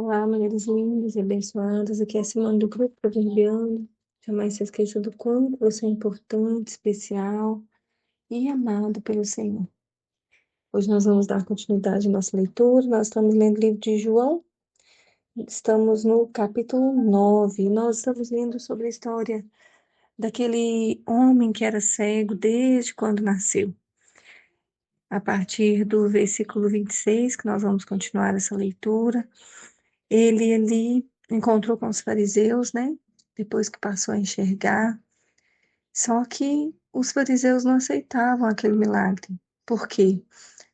Olá, mulheres lindas e abençoadas. Aqui é a Simone do Grupo Proverbiano. Jamais se esqueça do quanto você é importante, especial e amado pelo Senhor. Hoje nós vamos dar continuidade à nossa leitura. Nós estamos lendo o livro de João. Estamos no capítulo 9. Nós estamos lendo sobre a história daquele homem que era cego desde quando nasceu. A partir do versículo 26, que nós vamos continuar essa leitura. Ele ali encontrou com os fariseus, né? Depois que passou a enxergar. Só que os fariseus não aceitavam aquele milagre. Por quê?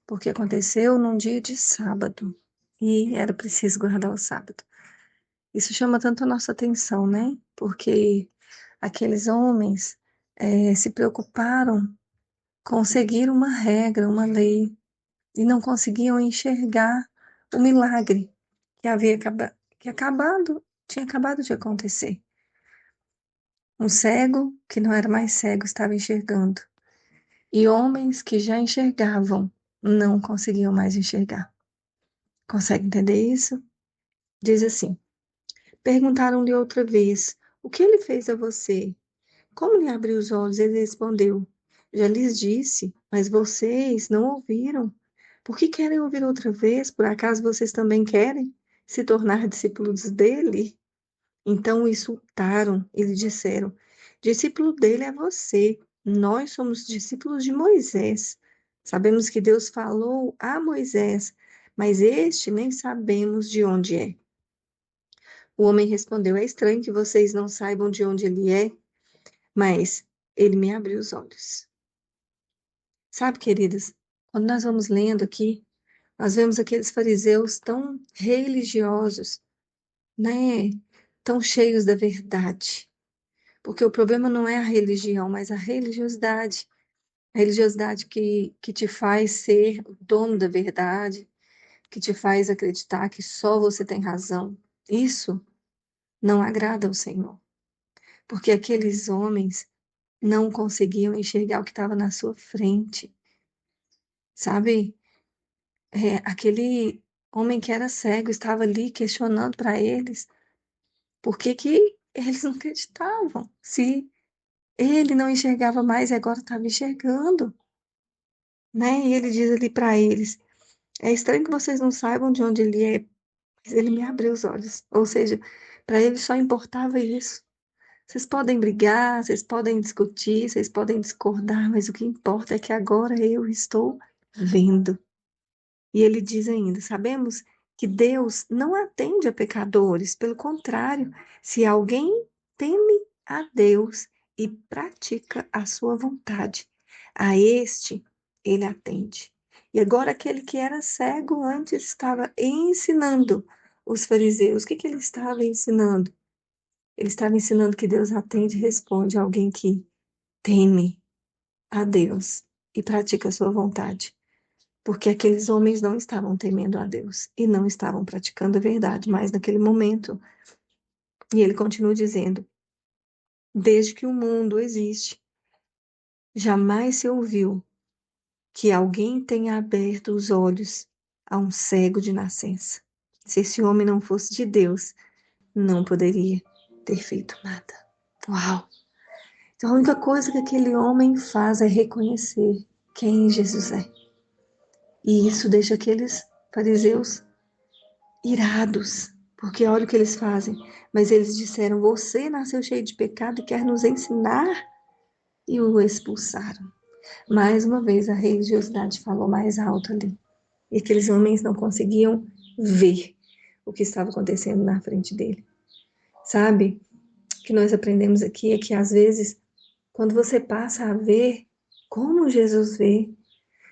Porque aconteceu num dia de sábado e era preciso guardar o sábado. Isso chama tanto a nossa atenção, né? Porque aqueles homens se preocuparam com seguir uma regra, uma lei, e não conseguiam enxergar o milagre que havia tinha acabado de acontecer. Um cego que não era mais cego estava enxergando, e homens que já enxergavam não conseguiam mais enxergar. Consegue entender isso? Diz assim: perguntaram-lhe outra vez: o que ele fez a você? Como lhe abriu os olhos? Ele respondeu: já lhes disse, mas vocês não ouviram. Por que querem ouvir outra vez? Por acaso vocês também querem se tornar discípulos dele? Então o insultaram e lhe disseram: discípulo dele é você, nós somos discípulos de Moisés. Sabemos que Deus falou a Moisés, mas este nem sabemos de onde é. O homem respondeu: é estranho que vocês não saibam de onde ele é, mas ele me abriu os olhos. Sabe, queridas, quando nós vamos lendo aqui, nós vemos aqueles fariseus tão religiosos, né? Tão cheios da verdade. Porque o problema não é a religião, mas a religiosidade. A religiosidade que te faz ser o dono da verdade, que te faz acreditar que só você tem razão. Isso não agrada ao Senhor. Porque aqueles homens não conseguiam enxergar o que estava na sua frente. Sabe? Aquele homem que era cego estava ali questionando para eles por que que eles não acreditavam. Se ele não enxergava mais e agora estava enxergando, né? E ele diz ali para eles: é estranho que vocês não saibam de onde ele é, mas ele me abriu os olhos. Ou seja, para ele só importava isso. Vocês podem brigar, vocês podem discutir, vocês podem discordar, mas o que importa é que agora eu estou vendo. E ele diz ainda: sabemos que Deus não atende a pecadores, pelo contrário, se alguém teme a Deus e pratica a sua vontade, a este ele atende. E agora aquele que era cego antes estava ensinando os fariseus. O que que ele estava ensinando? Ele estava ensinando que Deus atende e responde a alguém que teme a Deus e pratica a sua vontade. Porque aqueles homens não estavam temendo a Deus e não estavam praticando a verdade mais naquele momento. E ele continua dizendo: desde que o mundo existe, jamais se ouviu que alguém tenha aberto os olhos a um cego de nascença. Se esse homem não fosse de Deus, não poderia ter feito nada. Uau! Então a única coisa que aquele homem faz é reconhecer quem Jesus é. E isso deixa aqueles fariseus irados, porque olha o que eles fazem. Mas eles disseram: você nasceu cheio de pecado e quer nos ensinar? E o expulsaram. Mais uma vez a religiosidade falou mais alto ali. E aqueles homens não conseguiam ver o que estava acontecendo na frente dele. Sabe? O que nós aprendemos aqui é que às vezes, quando você passa a ver como Jesus vê,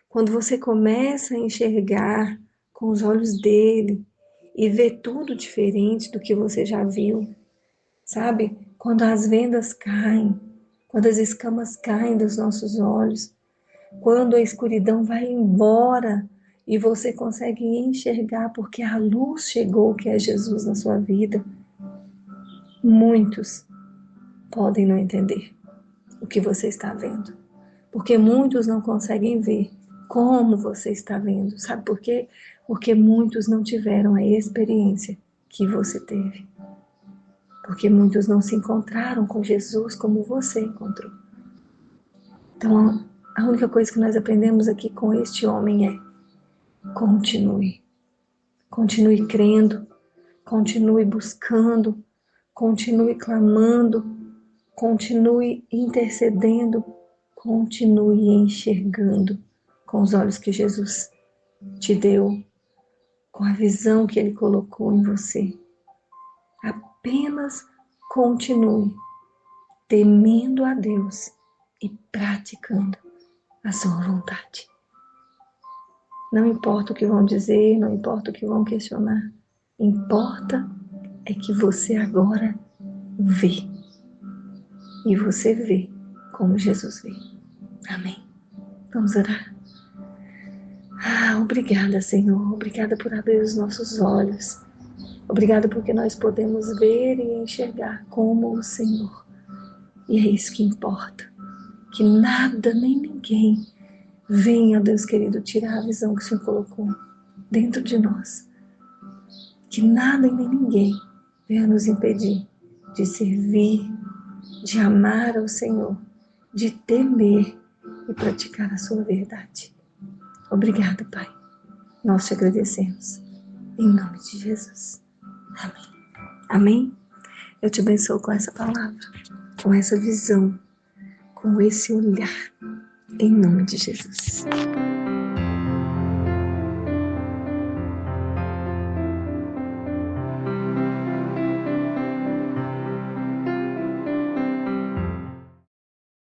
quando você começa a enxergar com os olhos dele e ver tudo diferente do que você já viu, sabe? Quando as vendas caem, quando as escamas caem dos nossos olhos, quando a escuridão vai embora e você consegue enxergar porque a luz chegou, que é Jesus na sua vida. Muitos podem não entender o que você está vendo, porque muitos não conseguem ver como você está vendo. Sabe por quê? Porque muitos não tiveram a experiência que você teve. Porque muitos não se encontraram com Jesus como você encontrou. Então, a única coisa que nós aprendemos aqui com este homem é: continue. Continue crendo, continue buscando, continue clamando, continue intercedendo, continue enxergando com os olhos que Jesus te deu, com a visão que Ele colocou em você. Apenas continue temendo a Deus e praticando a sua vontade. Não importa o que vão dizer, não importa o que vão questionar. Importa é que você agora vê. E você vê como Jesus vê. Amém. Vamos orar. Obrigada, Senhor. Obrigada por abrir os nossos olhos. Obrigada porque nós podemos ver e enxergar como o Senhor. E é isso que importa. Que nada nem ninguém venha, Deus querido, tirar a visão que o Senhor colocou dentro de nós. Que nada e nem ninguém venha nos impedir de servir, de amar ao Senhor, de temer e praticar a sua verdade. Obrigada, Pai. Nós te agradecemos. Em nome de Jesus. Amém. Amém? Eu te abençoo com essa palavra, com essa visão, com esse olhar. Em nome de Jesus.